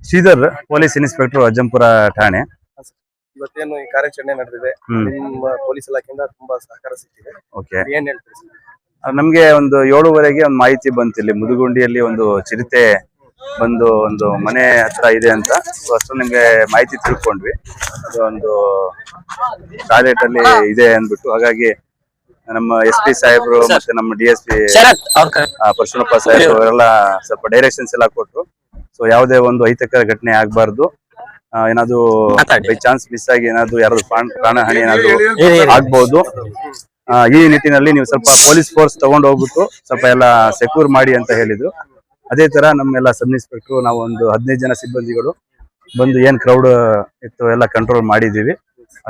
Sridhar, police inspector, Ajjampura ಠಾಣೆ. ಇವತ್ತೇನು ಈ ಕಾರ್ಯಾಚರಣೆ ನಡೆದಿದೆ, ನಿಮ್ಮ ಪೊಲೀಸ್ ಇಲಾಖೆಯಿಂದ ತುಂಬಾ ಸಹಕಾರ ಸಿಕ್ಕಿದೆ. ಓಕೆ, ಏನ್ ಹೇಳ್ತೀರಿ ಸರ್? ನಮ್ಗೆ ಒಂದು 7:30ಗೆ ಒಂದು ಮಾಹಿತಿ ಬಂತು, ಇಲ್ಲಿ ಮುದುಗುಂಡಿಯಲ್ಲಿ ಒಂದು ಚಿರತೆ ಬಂದು ಒಂದು ಮನೆ ಹತ್ರ ಇದೆ ಅಂತ. ಸೊ ಅಷ್ಟು ನಿಮ್ಗೆ ಮಾಹಿತಿ ತಿಳ್ಕೊಂಡ್ವಿ, ಒಂದು ಟಾಯ್ಲೆಟ್ ಅಲ್ಲಿ ಇದೆ ಅಂದ್ಬಿಟ್ಟು. ಹಾಗಾಗಿ ನಮ್ಮ SP ಸಾಹೇಬ್ರು ಮತ್ತೆ ನಮ್ಮ DSP ಪರಶುನಪ್ಪ ಸಾಹೇಬ್ರು ಅವರೆಲ್ಲ ಸ್ವಲ್ಪ ಡೈರೆಕ್ಷನ್ಸ್ ಎಲ್ಲ ಕೊಟ್ರು. ಸೊ ಯಾವುದೇ ಒಂದು ಅಹಿತಕರ ಘಟನೆ ಆಗ್ಬಾರ್ದು, ಏನಾದ್ರು ಬೈ ಚಾನ್ಸ್ ಮಿಸ್ ಆಗಿ ಏನಾದ್ರು ಯಾರಾದ್ರು ಪ್ರಾಣಹಾನಿ ಏನಾದ್ರು ಆಗ್ಬಹುದು. ಈ ನಿಟ್ಟಿನಲ್ಲಿ ನೀವು ಸ್ವಲ್ಪ ಪೊಲೀಸ್ ಫೋರ್ಸ್ ತಗೊಂಡು ಹೋಗ್ಬಿಟ್ಟು ಸ್ವಲ್ಪ ಎಲ್ಲ ಸೆಕ್ಯೂರ್ ಮಾಡಿ ಅಂತ ಹೇಳಿದ್ರು. ಅದೇ ತರ ನಮ್ಮೆಲ್ಲ ಸಬ್ ಇನ್ಸ್ಪೆಕ್ಟರ್ ನಾವು ಒಂದು 15 ಜನ ಸಿಬ್ಬಂದಿಗಳು ಬಂದು ಏನ್ ಕ್ರೌಡ್ ಇತ್ತು ಎಲ್ಲ ಕಂಟ್ರೋಲ್ ಮಾಡಿದೀವಿ.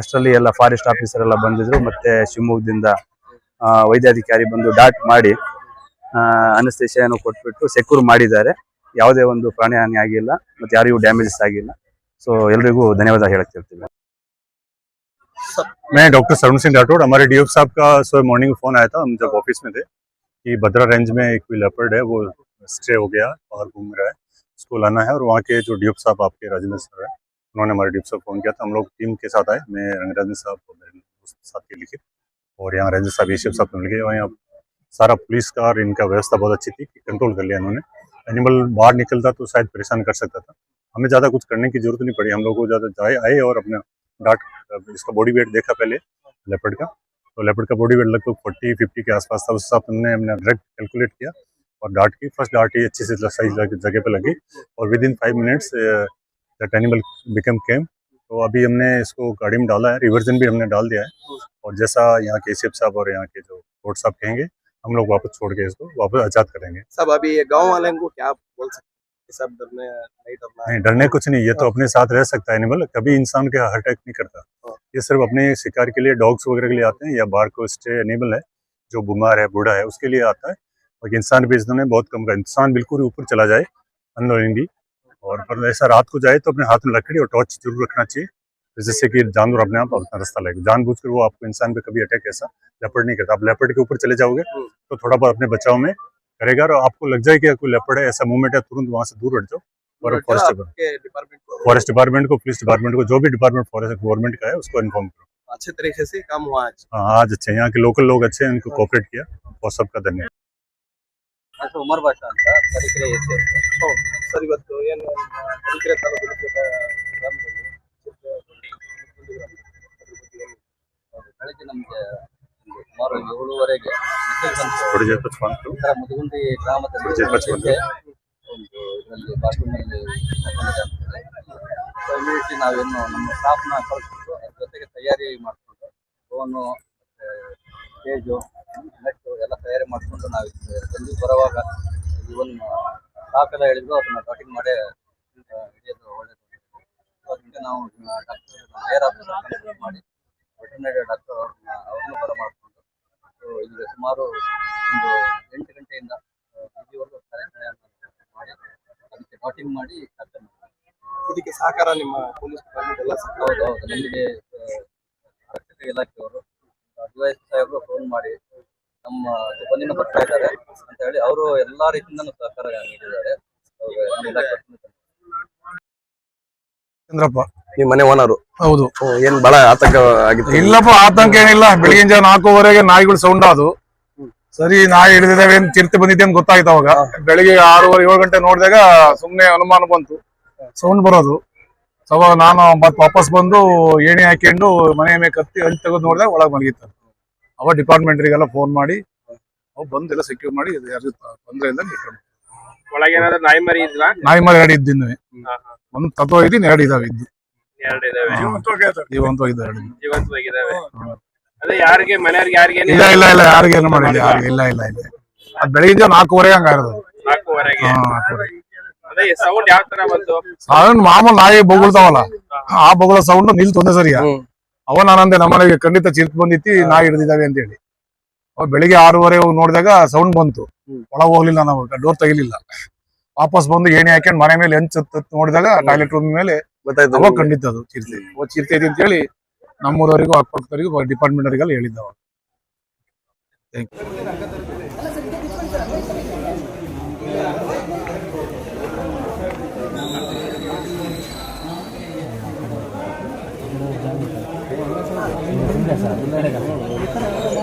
ಅಷ್ಟರಲ್ಲಿ ಎಲ್ಲ ಫಾರೆಸ್ಟ್ ಆಫೀಸರ್ ಎಲ್ಲ ಬಂದಿದ್ರು, ಮತ್ತೆ ಶಿವಮೊಗ್ಗದಿಂದ ವೈದ್ಯಾಧಿಕಾರಿ ಬಂದು ಡಾಟ್ ಮಾಡಿ ಅನಸ್ತೇಷಿಯನ್ನು ಕೊಟ್ಬಿಟ್ಟು ಸೆಕ್ಯೂರ್ ಮಾಡಿದ್ದಾರೆ. ಯಾವುದೇ ಒಂದು ಪ್ರಾಣಹಾನಿ ಆಗಿಲ್ಲ, ಮತ್ತೆ ಯಾರಿಗೂ ಡ್ಯಾಮೇಜಸ್ ಆಗಿಲ್ಲ. ಸೊ ಎಲ್ರಿಗೂ ಧನ್ಯವಾದ ಹೇಳಕ್ತಿರ್ತೀವಿ. मैं डॉक्टर सरुण सिंह राठौड़, हमारे DOP साहब का सुबह मॉर्निंग फोन आया था, हम जब ऑफिस में थे, कि भद्रा रेंज में एक लेपर्ड है, वो स्टे हो गया और घूम रहा है, उसको लाना है। और वहाँ के जो DOP साहब आपके राजेंद्र सर है, उन्होंने हमारे DOP साहब फोन किया था। हम लोग टीम के साथ आए, मैं रंगराजन साहब और मेरे साथ के लिखे, और यहाँ राजेंद्र साहब ईश्वर साहब मिल गए। और यहाँ सारा पुलिस का और इनका व्यवस्था बहुत अच्छी थी, कंट्रोल कर लिया इन्होंने। एनिमल बाहर निकलता तो शायद परेशान कर सकता था, हमें ज़्यादा कुछ करने की जरूरत नहीं पड़ी। हम लोग को ज़्यादा आए और अपने डाट इसका बॉडी वेट देखा पहले लेपर्ड का, तो लेपर्ड का बॉडी वेट लगभग 40-50 के आसपास था। उस हिसाब से हमने डायरेक्ट कैलकुलेट किया और डाट की फर्स्ट डाट ही अच्छी से सही जगह पे लगी, और within 5 minutes that animal become came. तो अभी हमने इसको गाड़ी में डाला है, रिवर्जन भी हमने डाल दिया है, और जैसा यहाँ के CF साहब और यहाँ के जो कोर्ट साहब कहेंगे, हम लोग वापस छोड़ के इसको वापस आजाद करेंगे। सब अभी ये गाँव वाले को क्या बोल सकते? सब डरने नहीं, डरने कुछ नहीं, ये तो अपने साथ रह सकता है एनिमल, कभी इंसान के अटैक नहीं करता। ये सिर्फ अपने शिकार के लिए, डॉग्स वगैरह के लिए आते हैं, या बाहर को स्टे एनिमल है जो बीमार है, बूढ़ा है, उसके लिए आता है। और इंसान भी इसने बहुत कम का, इंसान बिल्कुल ऊपर चला जाए अननोइंगली, और पर ऐसा रात को जाए तो अपने हाथ में लकड़ी और टॉर्च जरूर रखना चाहिए, जिससे कि जानवर अपने आप अपना रास्ता लगेगा। जानबूझकर वो आपको इंसान पे कभी अटैक ऐसा लेपर्ड नहीं करता। आप लेपर्ड के ऊपर चले जाओगे तो थोड़ा बहुत अपने बचाव में करेगा, और आपको लग जाए कि कोई लेपर्ड है, ऐसा मूवमेंट है, तुरंत वहां से दूर हट जाओ। और फॉरेस्ट डिपार्टमेंट को, पुलिस डिपार्टमेंट को, जो भी डिपार्टमेंट फॉरेस्ट गवर्नमेंट का है, उसको इन्फॉर्म करो। अच्छे तरीके से काम हुआ आज। आज अच्छे, यहाँ के लोकल लोग अच्छे हैं, उनको कोऑपरेट किया, और सबका धन्यवाद। ಉಮರ್ ಭಾಷಾ ಅಂತ ತರೀಕೆರೆ ಎಸ್ಸಿ. ಸರ್, ಇವತ್ತು ಏನು ತರೀಕೆರೆ ತಾಲೂಕು ಗ್ರಾಮದಲ್ಲಿ ಬೆಳಗ್ಗೆ ನಮಗೆ ಸುಮಾರು 7:30ಗೆ ಮುದುಗುಂಡಿ ಗ್ರಾಮದಲ್ಲಿ ಒಂದು ಇದರಲ್ಲಿ ಬಾತ್ರೂಮಲ್ಲಿ ಇಮಿಡಿಯೇಟ್ಲಿ ನಾವೇನು ನಮ್ಮ ಸ್ಟಾಫ್ನ ಕಳಿಸ್ಬಿಟ್ಟು ಅದ್ರ ಜೊತೆಗೆ ತಯಾರಿ ಮಾಡಿಕೊಂಡು ಫೋನು ಮತ್ತು ಸ್ಟೇಜು ನೆಟ್ಟು ಎಲ್ಲ ತಯಾರಿ ಮಾಡಿಕೊಂಡು ನಾವು ಜಲ್ದಿ ಬರುವಾಗ ಇವನ್ ಸ್ಟಾಫ್ ಎಲ್ಲ ಹೇಳಿದ್ರು, ಅದನ್ನು ಡಾಟಿಂಗ್ ಮಾಡಿ ಹಿಡಿಯೋದು ಒಳ್ಳೆಯದು. ಅದಕ್ಕೆ ನಾವು ಡಾಕ್ಟರ್ ಏರ್ ಆಫೀಸರ್ ಮಾಡಿ ವೆಟರ್ನರಿ ಡಾಕ್ಟರ್ ಅವ್ರನ್ನೂ ಬರಮಾಡಿಕೊಂಡು ಈಗ ಸುಮಾರು ಒಂದು 8 ಗಂಟೆಯಿಂದ ಇಲ್ಲಿವರೆಗೂ ಕಾರ್ಯಾಚರಣೆಯನ್ನು ಮಾಡಿ ಅದಕ್ಕೆ ಡಾಟಿಂಗ್ ಮಾಡಿ ಡಾಕ್ಟರ್ ಇದಕ್ಕೆ ಸಹಕಾರ ನಿಮ್ಮ ಪೊಲೀಸ್ ಡಿಪಾರ್ಟ್ಮೆಂಟ್ ಎಲ್ಲ ಹೌದು. ನಮಗೆ ರಕ್ಷಕ ಇಲಾಖೆಯವರು DYSP ಸಾಹೇಬರು ಫೋನ್ ಮಾಡಿ ನಮ್ಮ ಸಿಬ್ಬಂದಿನ ಬರ್ತಾ ಇದ್ದಾರೆ ಅಂತ ಹೇಳಿ ಅವರು ಎಲ್ಲಾ ರೀತಿಯಿಂದನೂ ಸಹಕಾರ ನೀಡಿದ್ದಾರೆ. ಚಂದ್ರಪ್ಪ, ನಿಮ್ಮ ಮನೆ ಓನರು? ಹೌದು. ಏನ್ ಬಹಳ ಆತಂಕ ಆಗಿತ್ತು? ಇಲ್ಲಪ್ಪ, ಆತಂಕ ಏನಿಲ್ಲ. ಬೆಳಿಗ್ಗೆ 4:15ಗೆ ನಾಯಿಗಳು ಸೌಂಡ್ ಆದವು. ಸರಿ, ನಾಯಿ ಹಿಡಿದಿದ್ದಾವೆ, ಏನ್ ಚಿರತೆ ಬಂದಿದೆ ಅಂತ ಗೊತ್ತಾಯ್ತು. ಅವಾಗ ಬೆಳಿಗ್ಗೆ 6:30-7 ಗಂಟೆ ನೋಡಿದಾಗ ಸುಮ್ನೆ ಅನುಮಾನ ಬಂತು, ಸೌಂಡ್ ಬರೋದು. ಅವಾಗ ನಾನು ಮತ್ತೆ ವಾಪಸ್ ಬಂದು ಏಣಿ ಹಾಕೊಂಡು ಮನೆ ಮೇಲೆ ಕತ್ತಿ ಹಂಚಿ ತೆಗೆದು ನೋಡಿದಾಗ ಒಳಗೆ ಮಲಗಿತ್ತು. ಅವಾಗ ಡಿಪಾರ್ಟ್ಮೆಂಟ್ರಿಗೆಲ್ಲ ಫೋನ್ ಮಾಡಿ ಅವು ಬಂದು ಎಲ್ಲ ಸೆಕ್ಯೂರ್ ಮಾಡಿ ಯಾರು ತೊಂದರೆ ಇಲ್ಲ ಇಟ್ಕೊಂಡು. ಒಳಗೆ ನಾಯಿ ಮರಿ ಇದ್ವಾ? ನಾಯಿ ಮರಿ 2 ಇದ್ದೀನಿ, ಒಂದು ತತ್ವ ಇದ್ದೀನಿ, 2 ಇದಾವೆ ಇದ್ದು ಜೀವಂತವಾಗಿದ್ದಾವೆ. ಇಲ್ಲ ಇಲ್ಲ ಇಲ್ಲ, ಯಾರಿಗೇನು ಮಾಡಿಲ್ಲ, ಇಲ್ಲ ಇಲ್ಲ ಇಲ್ಲ. ಅದ್ ಬೆಳಿಗ್ಗೆ 4:15 ಹಂಗಾರದು. ಸೌಂಡ್ ಮಾಮೂಲು ನಾಯಿ ಬೊಗಳ್ತಾವಲ್ಲ, ಆ ಬೊಗಳ ಸೌಂಡ್ ನಿಲ್ತು ಒಂದೇ ಸರಿಯಾ. ಅವ ನಾನಂದೆ ನಮ್ಮನೆಗೆ ಖಂಡಿತ ಚಿರ್ಕ್ ಬಂದಿತ್ತಿ, ನಾಯಿ ಹಿಡಿದಿದ್ದಾವೆ ಅಂತ ಹೇಳಿ. ಬೆಳಿಗ್ಗೆ 6:30 ಹೋಗಿ ನೋಡಿದಾಗ ಸೌಂಡ್ ಬಂತು. ಒಳಗೆ ಹೋಗ್ಲಿಲ್ಲ, ನಾವು ಡೋರ್ ತೆಗಿಲಿಲ್ಲ. ವಾಪಸ್ ಬಂದು ಏಣಿ ಹಾಕೊಂಡು ಮನೆ ಮೇಲೆ ಹೆಂಚ್ ನೋಡಿದಾಗ ಟಾಯ್ಲೆಟ್ ರೂಮ್ ಮೇಲೆ ಗೊತ್ತಾಯ್ತು ಅವಾಗ ಖಂಡಿತ ಅದು ಚಿರತೆ ಇದೆ ಅಂತ ಹೇಳಿ ನಮ್ಮೂರವರಿಗೂ ಅಕ್ಕಪಕ್ಕದವರಿಗೂ ಡಿಪಾರ್ಟ್ಮೆಂಟ್ ಅವರಿಗೆಲ್ಲ ಹೇಳಿದ್ದವ.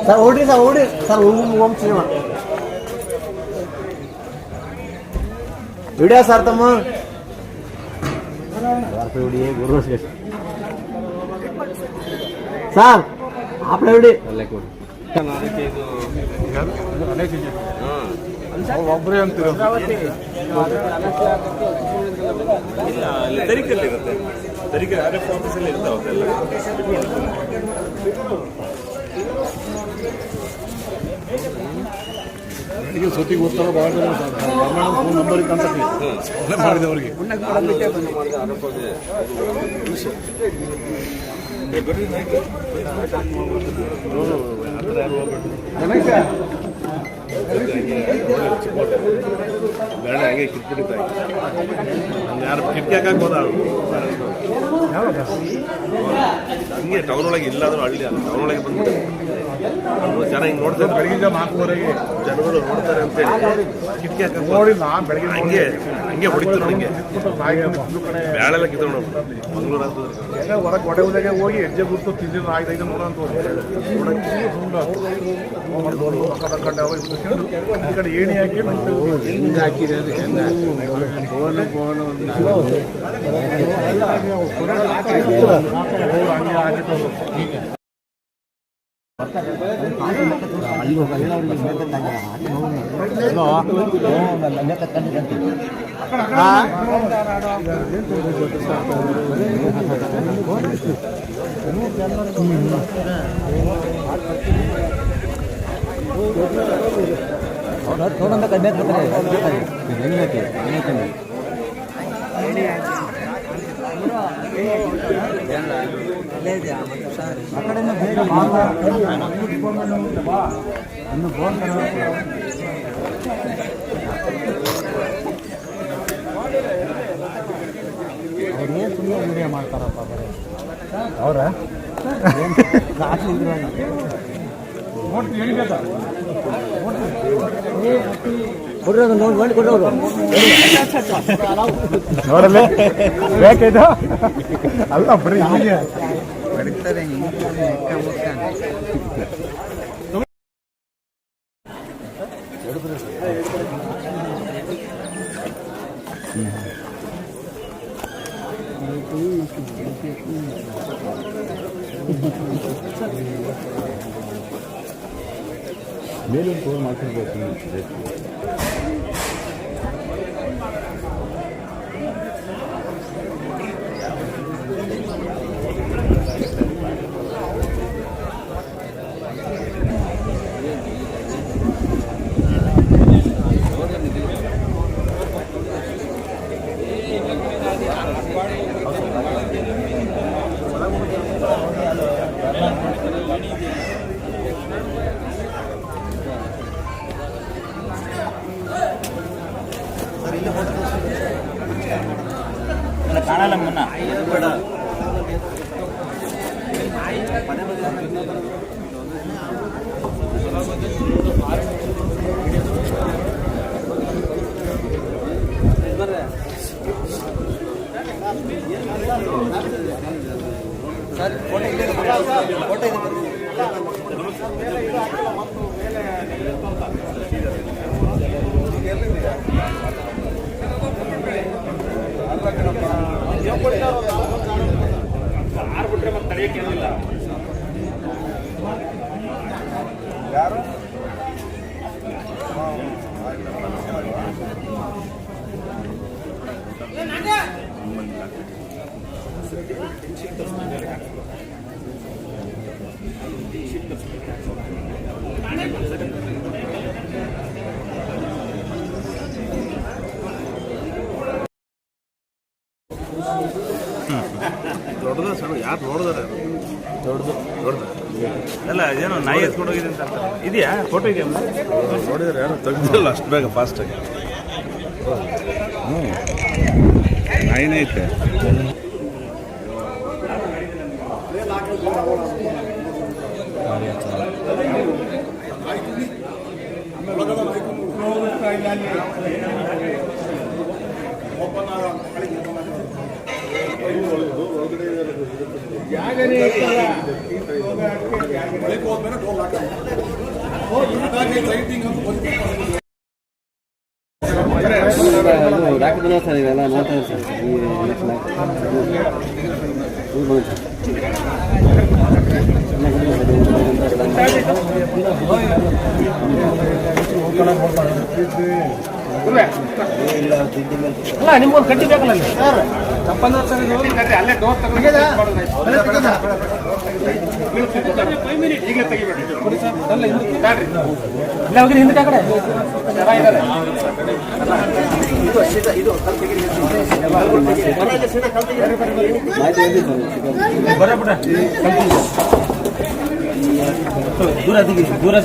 ಸರ್ ಓಡಿ ಸರ್ ಓಂ ಸಿನಿಮಾ ವಿಡಿಯೋ ಸರ್ ತಮ್ಮ ಸರ್ आपले विडी ಒಬ್ಬರೇ ಅಂತಿರೋದು. ಬೆಳಿಗ್ಗೆ ಸತಿಗೆ ಓದ್ತಾರ ಭಾಳ ಜನ ಫೋನ್ ನಂಬರ್ ಅಂತ ಮಾಡಿದವರಿಗೆ ಬೇಡ ಹಂಗೆ ಕಿತ್ಬಿಟ್ಟಿದ್ದ ಯಾರು ಕಿಟಕಿ ಹಾಕಕ್ ಹೋದ ಹಂಗೆ ಟೌನ್ ಒಳಗೆ ಇಲ್ಲಾದ್ರೂ ಹಳ್ಳಿ ಅಲ್ಲ, ಟೌನ್ ಒಳಗೆ ಬಂದ್ಬಿಟ್ಟು ಜನ ಹಿಂಗೆ ನೋಡ್ತಾರೆ. ಬೆಳಗ್ಗೆ 4:30 ಜನಗಳು ನೋಡ್ತಾರೆ ಅಂತೇಳಿ ಕಿಟಕಿ ಹಾಕಕ್ ನೋಡಿಲ್ಲ. ಬೆಳಗ್ಗೆ ಹಂಗೆ ಹೊಡಿತಾರೆ. ಹಿಂಗೆ ಬ್ಯಾಳೆಲ್ಲ ಕಿತ್ಕೊಂಡು ಮಂಗಳೂರು ಹೊರಗೆ ಹೊಡೆವುದಾಗೆ ಹೋಗಿ ಹೆಜ್ಜೆ ಗುರ್ತು ತಿಂದಿದ್ದು 5 ನೋಡ ಅಂತ ಈ ಕಡೆ ಏಣಿ ಹಾಕಿ ವಿಡಿಯೋ ಮಾಡ್ತಾರಪ್ಪ ಅವರ ನೋಡಿ ಕೊಡೋರು ನೋಡಲೇ ಬೇಕಿದ್ದು ಅಲ್ಲ ಬರೀ ಹೀಗೆ ಮೇಲೊಂದು ಫೋನ್ ಮಾಡ್ತಿರ್ಬೇಕು. ಕಾಣಲ್ಲ ಮುನ್ನ ಸರ್ ಫೋಟೋ ಇದೆ ಯಾರು ದೊಡ್ಡದ ಸಣ್ಣ ಯಾರು ನೋಡಿದಾರೆ? ದೊಡ್ಡದು ಅಲ್ಲ ಏನೋ ನಾಯಿ ಎತ್ಕೊಂಡು ಹೋಗಿದೆ ಅಂತ ಇದೆಯಾ ಫೋಟೋ ಇದೆಯಾ ನೋಡಿದ್ರೆ ಯಾರು ತೆಗ್ದಿಲ್ಲ ಅಷ್ಟು ಬೇಗ ಫಾಸ್ಟಾಗಿ ನಾಯಿನೇ ಐತೆ ರಾಕಿ ಸರ್ ಇವೆಲ್ಲ ನೋಡ್ತಾ ಸರ್ ಅಲ್ಲ ನಿಮ್ಗೊಂದು ಕಟ್ಟಿ ಬೇಕಲ್ಲ ಸರ್ ತಪ್ಪಂದ್ರೆ ಸರ್ ಇದು ಅಲ್ಲೇ ಡೋರ್ ಈಗಲೇ ತೆಗಿಬೇಡಿ ಕೊಡಿ ಸರ್ ಅಲ್ಲ ಹಿಂದಕ್ಕೆ ಬ್ಯಾಡ್ರಿ ಇಲ್ಲ ಹೋಗಿ ಹಿಂದಕ್ಕೆ ಆ ಕಡೆ ಚೆನ್ನಾಗಿದ್ದಾರೆ ದೂರ ದಿಗಿ ದೂರ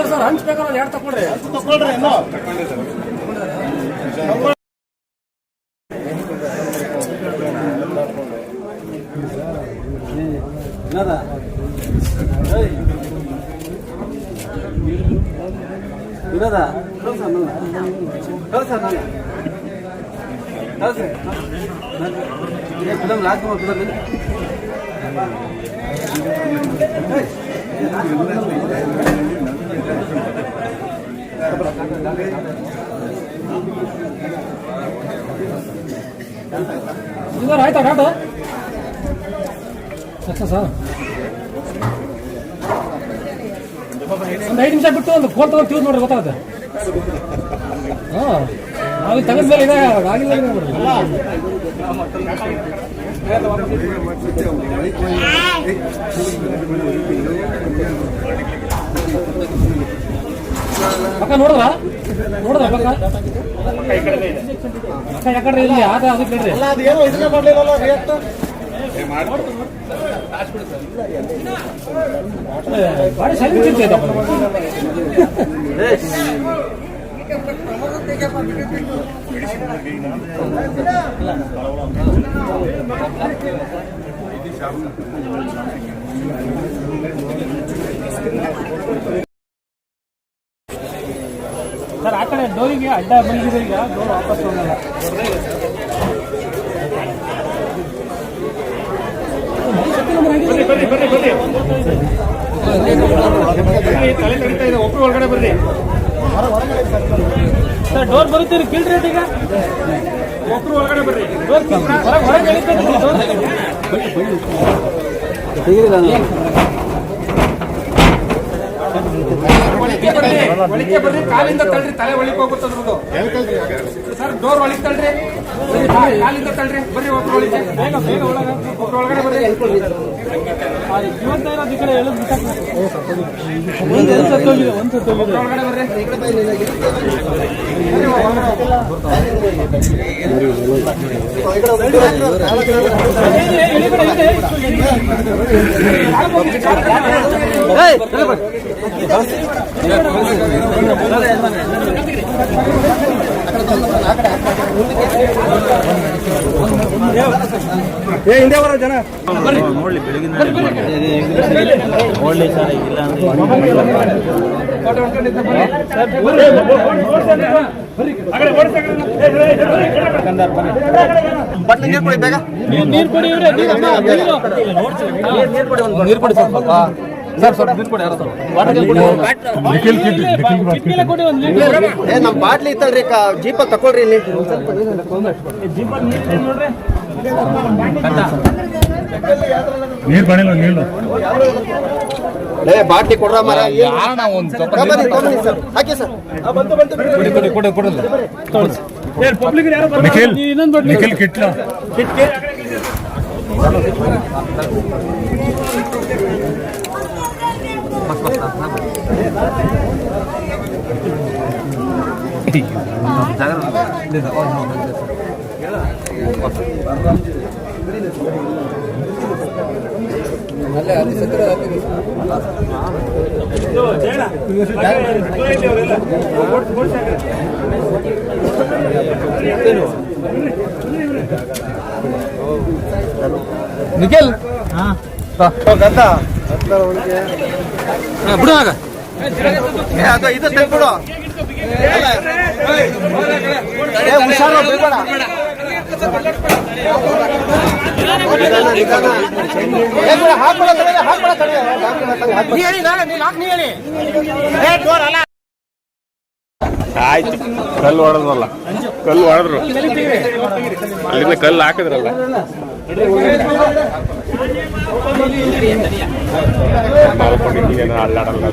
ಸರ್ ಹಂಚ್ಬೇಕಾದ್ರೆ ಎರಡು ತಗೊಳ್ರಿ ಇರೋದಾ ಫಿಲಮ್ ರಾಜ್ಕುಮಾರ್ ಫಿಲಮ್ ಸರ್ ಆಯ್ತಾ ಡಾಟು ಸರ್ ಒಂದು 5 ನಿಮಿಷ ಬಿಟ್ಟು ಒಂದು ಫೋನ್ ತಗೊಂಡು ಯೂಸ್ ನೋಡ್ರಿ ಗೊತ್ತಾಗುತ್ತೆ ಹಾಂ ನಾವು ತೆಗೆದ ಮೇಲೆ ಇದೆ ಆಗಿಲ್ಲ ಪಕ್ಕ ನೋಡಿದ್ರ ಪಕ್ಕ ಯಾಕಂದ್ರೆ ಇಲ್ಲಿ ಆದ ಅದಕ್ಕೆ ಹೇಳ್ರಿ ಭಾರಿ ಸೆಲ್ಫಿ ಚಿಂತೆ ಸರ್ ಆ ಕಡೆ ಡೋರಿಗೆ ಅಡ್ಡ ಬಂದಿದೆ ಈಗ ಡೋರ್ ವಾಪಸ್ ಹೋಗಲ್ಲ ತಲೆ ಕಡಿತಾ ಇದೆ ಒಬ್ಬರು ಒಳಗಡೆ ಬರ್ರಿ ಸರ್ ಡೋರ್ ಬರುತ್ತೀರಿ ಕೇಳ್ರಿ ಈಗ ಒಬ್ಬರು ಒಳಗಡೆ ಬರ್ರಿ ಡೋರ್ ಹೊರಗೆ ತೆಗಿದಿಲ್ಲ ಒಳಕ್ಕೆ ಬರ್ರಿ, ಕಾಲಿಂದ ತಳ್ರಿ, ತಲೆ ಒಳಗೆ ಹೋಗುತ್ತದ್ರದ್ದು. ಸರ್ ಡೋರ್ ಒಳಗೆ ತಳ್ರಿ, ಕಾಲಿಂದ ತಳ್ರಿ, ಬರ್ರಿ ಒಬ್ರು ಒಳಗೆ, ಬೇಗ ಬೇಗ ಒಳಗೆ, ಒಬ್ರು ಒಳಗಡೆ ಬರ್ರಿ. ಇವತ್ತೇನೋ ಈ ಕಡೆ ಹೇಳೋದು ಒಳಗಡೆ ಬರ್ರಿ. ಹಿಂದೆ ಬರೋ ಜನ ನೀರು ಕೊಡಿ, ನೀರು ಕೊಡಿ ಸ್ವಲ್ಪ ಸರ್, ಸ್ವಲ್ಪ ನೀರು ಕೊಡಿ. ಕೊಡಿ ಒಂದು ಲೀಟರ್. ನಮ್ಮ ಬಾಟ್ಲಿ ಇತ್ತಲ್ರಿ ಜೀಪ ತಕೊಳ್ರಿ ಇಲ್ಲಿ ನೀರು ಬಣಿಲ್ಲ ನೀರು ಬಾಟ್ಲಿ ಕೊಡ್ರ ಮರ ಹಾಕಿ ಸರ್. ನಿಖಿಲ್ ನಿಖಿಲ್ ಕಿಟ್ಲ ನಿಖಿಲ್ ಬಿಡುವಾಗ ಇದು ತೆಗ್ಬಿಡು. ಹುಷಾರು ಬಿಡ್ಬೇಡ. ಆಯ್ತು, ಕಲ್ಲು ಹೊಡೆದ್ರಲ್ಲ, ಕಲ್ಲು ಹೊಡೆದ್ರು, ಅಲ್ಲಿಂದ ಕಲ್ಲು ಹಾಕಿದ್ರಲ್ಲ. ಮಾಡ್ಕೊಂಡಿದ್ದೀನ ಅಲ್ಲಾಡಲ್ಲ